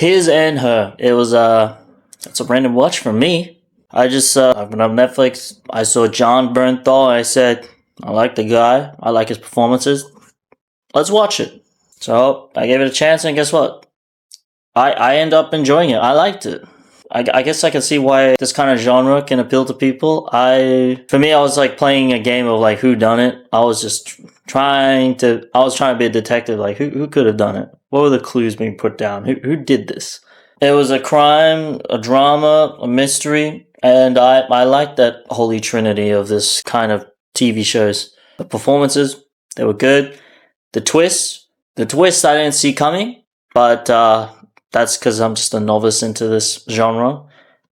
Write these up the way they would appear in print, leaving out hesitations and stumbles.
His and her. It was it's a random watch from me. I just opened up Netflix. I saw John Bernthal. I said, I like the guy. I like his performances. Let's watch it. So I gave it a chance, and guess what? I end up enjoying it. I liked it. I guess I can see why this kind of genre can appeal to people. For me, I was like playing a game of like whodunit. I was just trying to be a detective. Like who could have done it? What were the clues being put down? Who did this? It was a crime, a drama, a mystery, and I liked that holy trinity of this kind of TV shows. The performances, they were good. The twist I didn't see coming, but that's because I'm just a novice into this genre.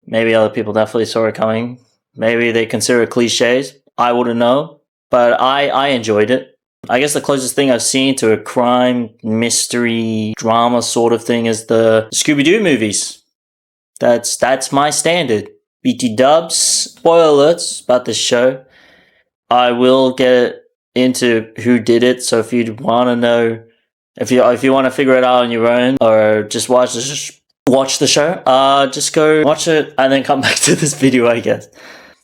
Maybe other people definitely saw it coming. Maybe they consider it cliches. I wouldn't know, but I enjoyed it. I guess the closest thing I've seen to a crime, mystery, drama sort of thing is the Scooby-Doo movies. That's my standard. BT dubs, spoiler alerts about this show. I will get into who did it, so if you want to know, if you want to figure it out on your own, or just watch the show, just go watch it and then come back to this video, I guess.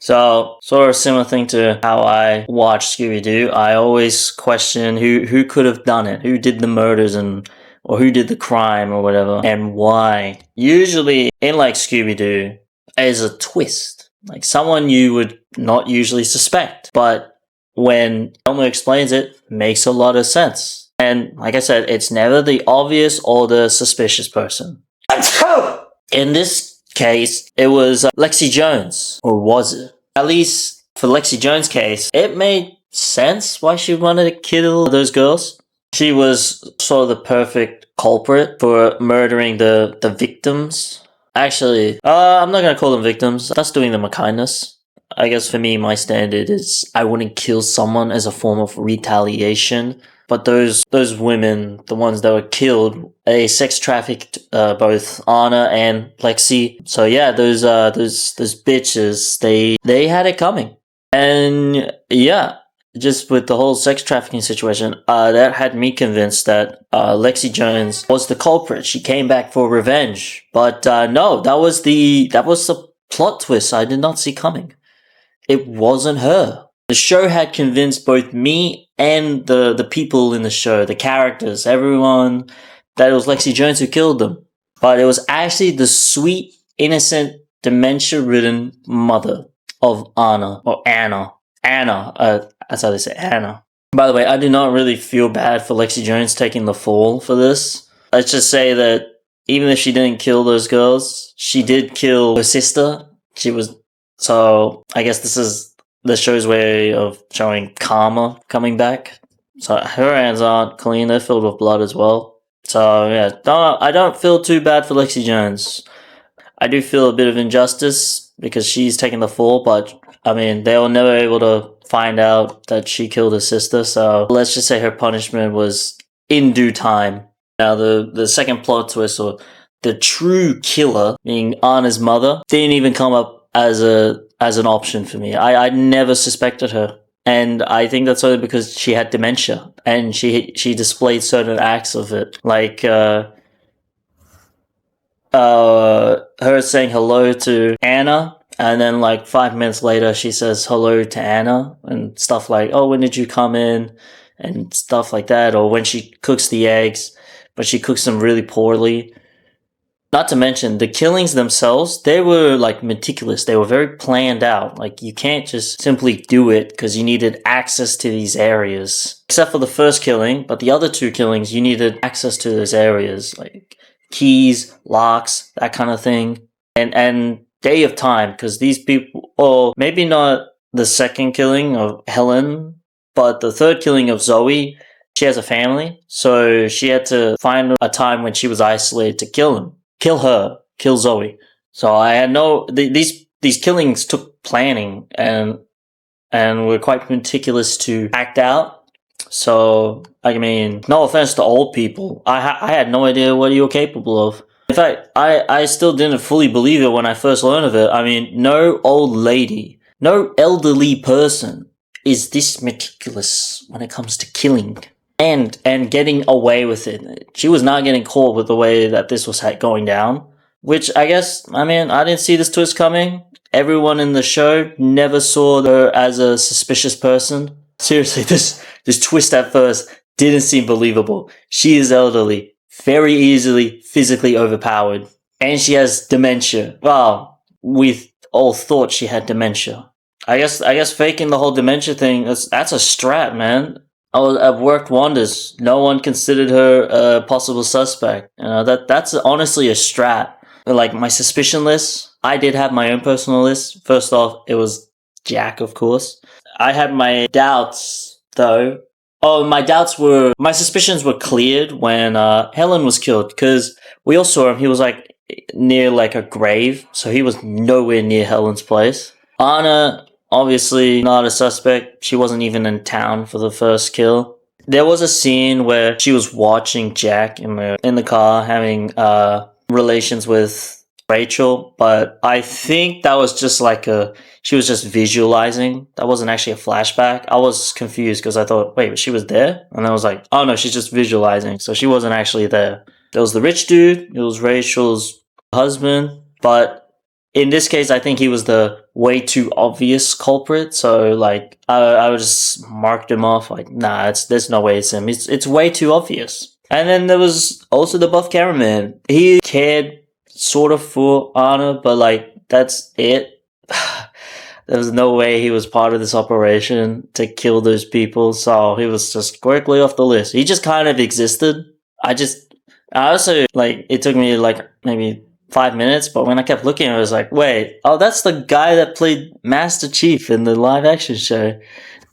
So, sort of similar thing to how I watch Scooby-Doo. I always question who could have done it, who did the murders or who did the crime or whatever, and why. Usually, in like Scooby-Doo, is a twist. Like someone you would not usually suspect, but when Elmer explains it, makes a lot of sense. And like I said, it's never the obvious or the suspicious person. In this case, it was Lexi Jones. Or was it? At least for Lexi Jones' case, it made sense why she wanted to kill those girls. She was sort of the perfect culprit for murdering the victims. Actually, I'm not gonna call them victims. That's doing them a kindness. I guess for me, my standard is I wouldn't kill someone as a form of retaliation. But those women, the ones that were killed, they sex trafficked both Anna and Lexi. So yeah, those bitches, they had it coming. And yeah, just with the whole sex trafficking situation, that had me convinced that Lexi Jones was the culprit. She came back for revenge. But no, that was the plot twist I did not see coming. It wasn't her. The show had convinced both me and the people in the show, the characters, everyone, that it was Lexi Jones who killed them. But it was actually the sweet, innocent, dementia-ridden mother of Anna, or Anna. Anna, that's how they say Anna. By the way, I do not really feel bad for Lexi Jones taking the fall for this. Let's just say that even if she didn't kill those girls, she did kill her sister. So I guess this is the show's way of showing karma coming back. So her hands aren't clean, they're filled with blood as well. So yeah, I don't feel too bad for Lexi Jones. I do feel a bit of injustice because she's taking the fall, but I mean, they were never able to find out that she killed her sister, so let's just say her punishment was in due time. Now the second plot twist, or the true killer, being Anna's mother, didn't even come up as an option for me. I never suspected her. And I think that's only because she had dementia and she displayed certain acts of it. Like, her saying hello to Anna, and then like 5 minutes later she says hello to Anna and stuff like, oh, when did you come in? And stuff like that. Or when she cooks the eggs, but she cooks them really poorly. Not to mention, the killings themselves, they were like meticulous. They were very planned out. Like, you can't just simply do it because you needed access to these areas. Except for the first killing, but the other two killings, you needed access to those areas. Like keys, locks, that kind of thing. And day of time, because these people, or maybe not the second killing of Helen, but the third killing of Zoe, she has a family. So she had to find a time when she was isolated to kill him. Kill her, kill Zoe. So I had these killings took planning and were quite meticulous to act out. So, I mean, no offense to old people. I had no idea what you were capable of. In fact, I still didn't fully believe it when I first learned of it. I mean, no old lady, no elderly person is this meticulous when it comes to killing. and getting away with it. She was not getting caught with the way that this was going down. Which I guess, I mean, I didn't see this twist coming. Everyone in the show never saw her as a suspicious person. Seriously, this twist at first didn't seem believable. She is elderly, very easily physically overpowered, and she has dementia. Well, we all thought she had dementia. I guess faking the whole dementia thing, that's a strat, man. It worked wonders. No one considered her a possible suspect. That's honestly a strat. Like my suspicion list, I did have my own personal list. First off, it was Jack, of course. I had my doubts, though. Oh, my suspicions were cleared when Helen was killed, because we all saw him. He was like near like a grave, so he was nowhere near Helen's place. Anna, obviously not a suspect. She wasn't even in town for the first kill. There was a scene where she was watching Jack in the car having relations with Rachel, but I think that was just like she was just visualizing. That wasn't actually a flashback. I was confused because I thought, wait, she was there? And I was like, oh no, she's just visualizing. So she wasn't actually there. There was the rich dude. It was Rachel's husband. But in this case, I think he was the way too obvious culprit. So like, I would just marked him off like, nah, there's no way it's him. It's way too obvious. And then there was also the buff cameraman. He cared sort of for Anna, but like, that's it. There was no way he was part of this operation to kill those people, so he was just quickly off the list. He just kind of existed. I also, like, it took me like maybe 5 minutes, but when I kept looking, I was like, wait, oh, that's the guy that played Master Chief in the live action show.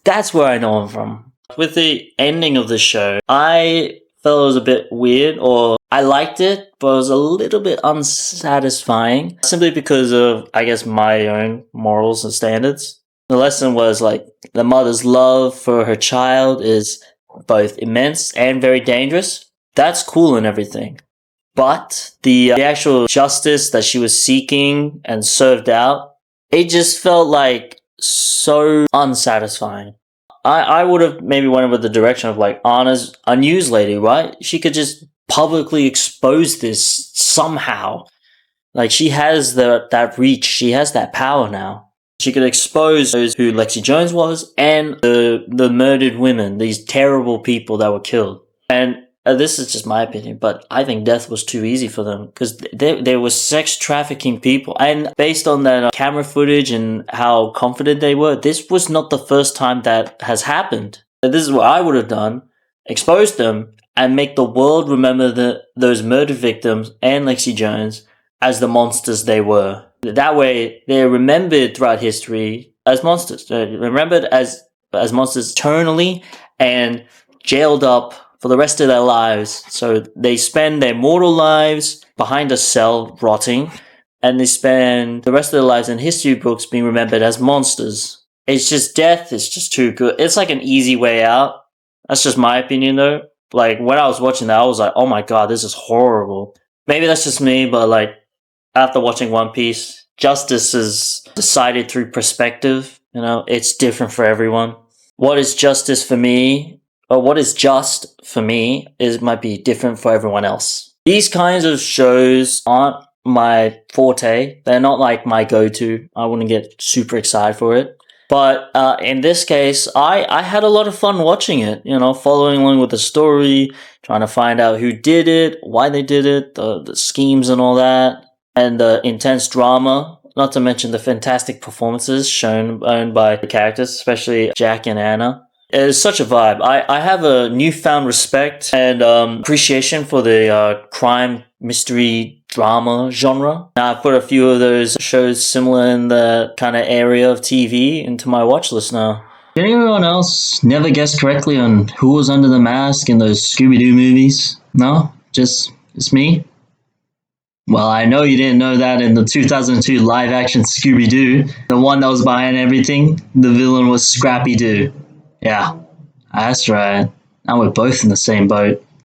That's where I know him from. With the ending of the show, I felt it was a bit weird, or I liked it, but it was a little bit unsatisfying, simply because of, I guess, my own morals and standards. The lesson was like, the mother's love for her child is both immense and very dangerous. That's cool and everything. But the actual justice that she was seeking and served out, it just felt like so unsatisfying. I would have maybe went with the direction of like, Anna's a news lady, right? She could just publicly expose this somehow. Like, she has that reach. She has that power now. She could expose those who Lexi Jones was and the murdered women, these terrible people that were killed. And this is just my opinion, but I think death was too easy for them because they were sex trafficking people. And based on that camera footage and how confident they were, this was not the first time that has happened. This is what I would have done. Expose them and make the world remember those murder victims and Lexi Jones as the monsters they were. That way, they're remembered throughout history as monsters. They're remembered as monsters eternally and jailed up for the rest of their lives. So they spend their mortal lives behind a cell rotting, and they spend the rest of their lives in history books being remembered as monsters. It's just death. It's just too good. It's like an easy way out. That's just my opinion though. Like, when I was watching that, I was like, oh my god, this is horrible. Maybe that's just me, but like, after watching One Piece, justice is decided through perspective. It's different for everyone. What is justice for me, or what is just for me, might be different for everyone else. These kinds of shows aren't my forte. They're not like my go-to. I wouldn't get super excited for it. But in this case, I had a lot of fun watching it, following along with the story, trying to find out who did it, why they did it, the schemes and all that, and the intense drama, not to mention the fantastic performances shown by the characters, especially Jack and Anna. It is such a vibe. I have a newfound respect and appreciation for the crime, mystery, drama genre. Now, I've put a few of those shows similar in the kind of area of TV into my watch list now. Did anyone else never guess correctly on who was under the mask in those Scooby-Doo movies? No? Just me? Well, I know you didn't know that in the 2002 live-action Scooby-Doo. The one that was behind everything, the villain was Scrappy-Doo. Yeah, that's right. Now we're both in the same boat.